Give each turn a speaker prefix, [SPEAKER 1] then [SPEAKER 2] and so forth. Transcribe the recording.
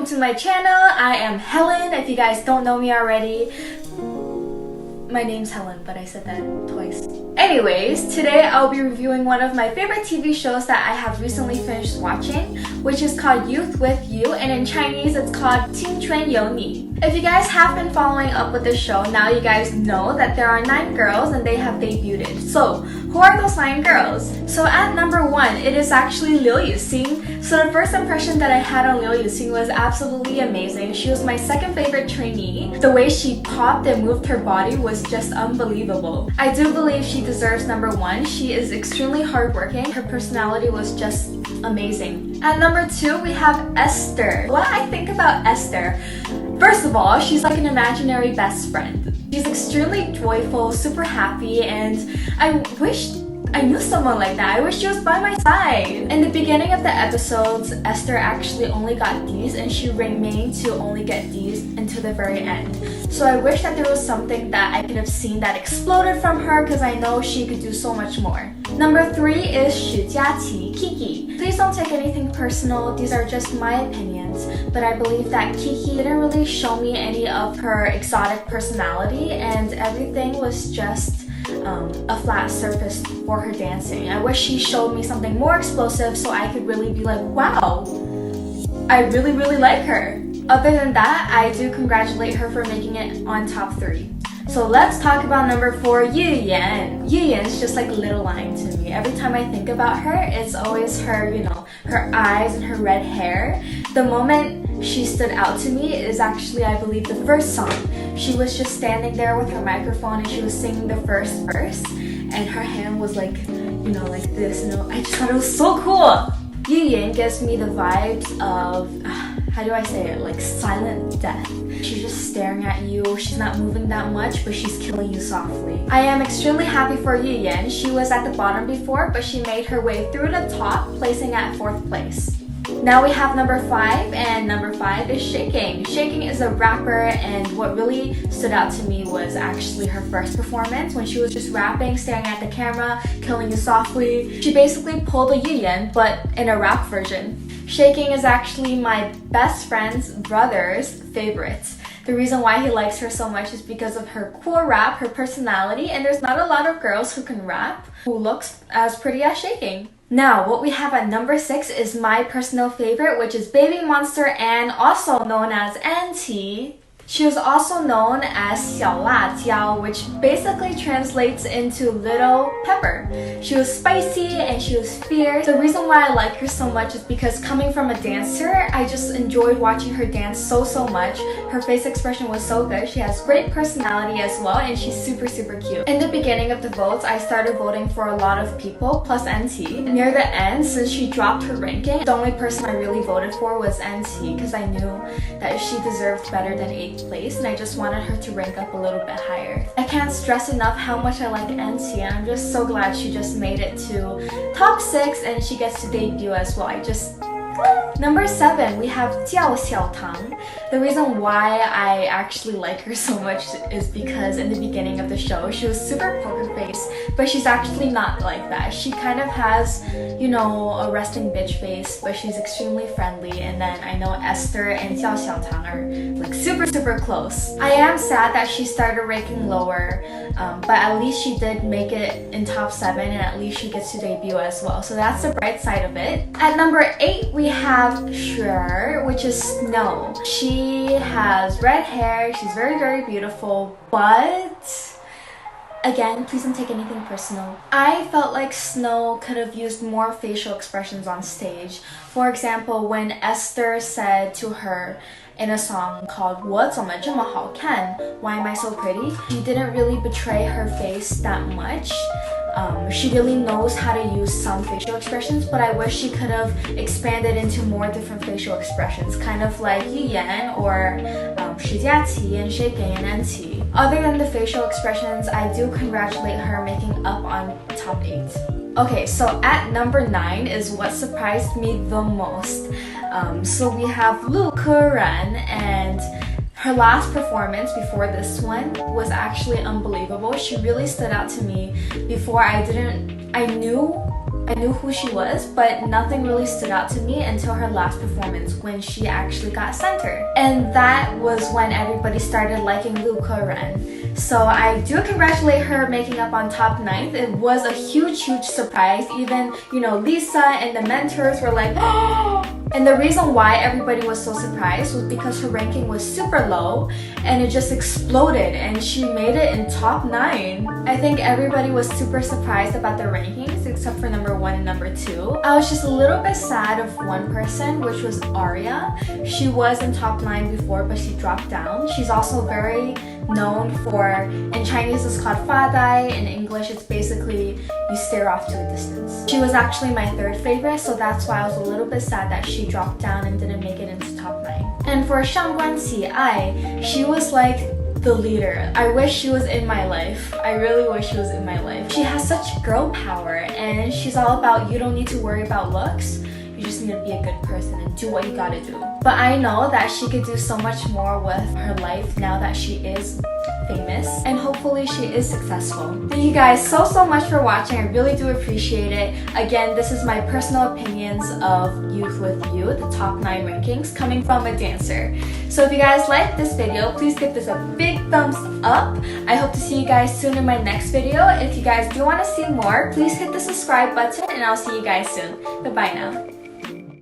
[SPEAKER 1] welcome to my channel. I am Helen, if you guys don't know me already. My name's Helen, but I said that twice. Anyways, today I'll be reviewing one of my favorite TV shows that I have recently finished watching, which is called Youth with You, and in Chinese it's called 青春有你. If you guys have been following up with the show, now you guys know that there are 9 girls and they have debuted. So, who are those 9 girls? So at number 1, it is actually Liu Yixing. So the first impression that I had on Liu Yixing was absolutely amazing. She was my second favorite trainee. The way she popped and moved her body was just unbelievable. I do believe she deserves number 1. She is extremely hardworking. Her personality was just amazing. At number 2, we have Esther. What I think about Esther, first of all, she's like an imaginary best friend. She's extremely joyful, super happy, and I wish I knew someone like that. I wish she was by my side. In the beginning of the episodes, Esther actually only got D's and she remained to only get D's until the very end. So I wish that there was something that I could have seen that exploded from her, because I know she could do so much more. Number 3 is Kiki. Please don't take anything personal. These are just my opinions, but I believe that Kiki didn't really show me any of her exotic personality, and everything was just a flat surface for her dancing. I wish she showed me something more explosive so I could really be like, wow, I really like her. Other than that, I do congratulate her for making it on top 3. So let's talk about number 4, Yuyan. Yuyan is just like a little lion to me. Every time I think about her, it's always her, her eyes and her red hair. The moment she stood out to me is actually, I believe, the first song. She was just standing there with her microphone and she was singing the first verse, and her hand was like, like this. I just thought it was so cool. Yuyan gives me the vibes of, how do I say it, like silent death. She's just staring at you. She's not moving that much, but she's killing you softly. I am extremely happy for Yuyan. She was at the bottom before, but she made her way through the top, placing at 4th place. Now we have number 5, and number 5 is Shaking. Shaking is a rapper, and what really stood out to me was actually her first performance when she was just rapping, staring at the camera, killing you softly. She basically pulled a Yuyan, but in a rap version. Shaking is actually my best friend's brother's favorite. The reason why he likes her so much is because of her cool rap, her personality, and there's not a lot of girls who can rap who looks as pretty as Shaking. Now, what we have at number 6 is my personal favorite, which is Baby Monster Anne, also known as Auntie. She was also known as 小辣椒, which basically translates into little pepper. She was spicy and she was fierce. The reason why I like her so much is because coming from a dancer, I just enjoyed watching her dance so much. Her face expression was so good. She has great personality as well, and she's super cute. In the beginning of the votes, I started voting for a lot of people, plus NT. Near the end, since she dropped her ranking, the only person I really voted for was NT, because I knew that she deserved better than 8th place, and I just wanted her to rank up a little bit higher. I can't stress enough how much I like NT, and I'm just so glad she just made it to top 6 and she gets to debut as well. Number 7, we have Jiao Xiaotang. The reason why I actually like her so much is because in the beginning of the show, she was super poker face, but she's actually not like that. She kind of has, a resting bitch face, but she's extremely friendly. And then I know Esther and Jiao Xiaotang are like super close. I am sad that she started ranking lower, but at least she did make it in top 7, and at least she gets to debut as well. So that's the bright side of it. At number 8, we have Sure, which is Snow. She has red hair, she's very beautiful, but again, please don't take anything personal. I felt like Snow could have used more facial expressions on stage. For example, when Esther said to her in a song called 我怎么这么好看? Why am I so pretty? She didn't really betray her face that much. She really knows how to use some facial expressions, but I wish she could have expanded into more different facial expressions, kind of like Yuyan or Shijiaqi and Shaking and NT. Other than the facial expressions, I do congratulate her making up on top 8. Okay, so at number 9 is what surprised me the most. So we have Curran, and her last performance before this one was actually unbelievable. She really stood out to me. Before I I knew who she was, but nothing really stood out to me until her last performance when she actually got center. And that was when everybody started liking Curran. So I do congratulate her making up on top 9th. It was a huge surprise. Even, Lisa and the mentors were like, oh! And the reason why everybody was so surprised was because her ranking was super low and it just exploded and she made it in top 9. I think everybody was super surprised about the rankings except for number 1 and number 2. I was just a little bit sad of one person, which was Aria. She was in top 9 before, but she dropped down. She's also very known for, in Chinese it's called fadai, in English it's basically you stare off to a distance. She was actually my 3rd favorite, so that's why I was a little bit sad that she dropped down and didn't make it into top 9. And for Shangguan Qi, she was like the leader. I wish she was in my life. I really wish she was in my life. She has such girl power and she's all about you don't need to worry about looks. You just need to be a good person and do what you gotta do. But I know that she could do so much more with her life now that she is famous, and hopefully she is successful. Thank you guys so much for watching. I really do appreciate it. Again, this is my personal opinions of Youth with You, the top 9 rankings coming from a dancer. So if you guys like this video, please give this a big thumbs up. I hope to see you guys soon in my next video. If you guys do want to see more, please hit the subscribe button and I'll see you guys soon. Goodbye now.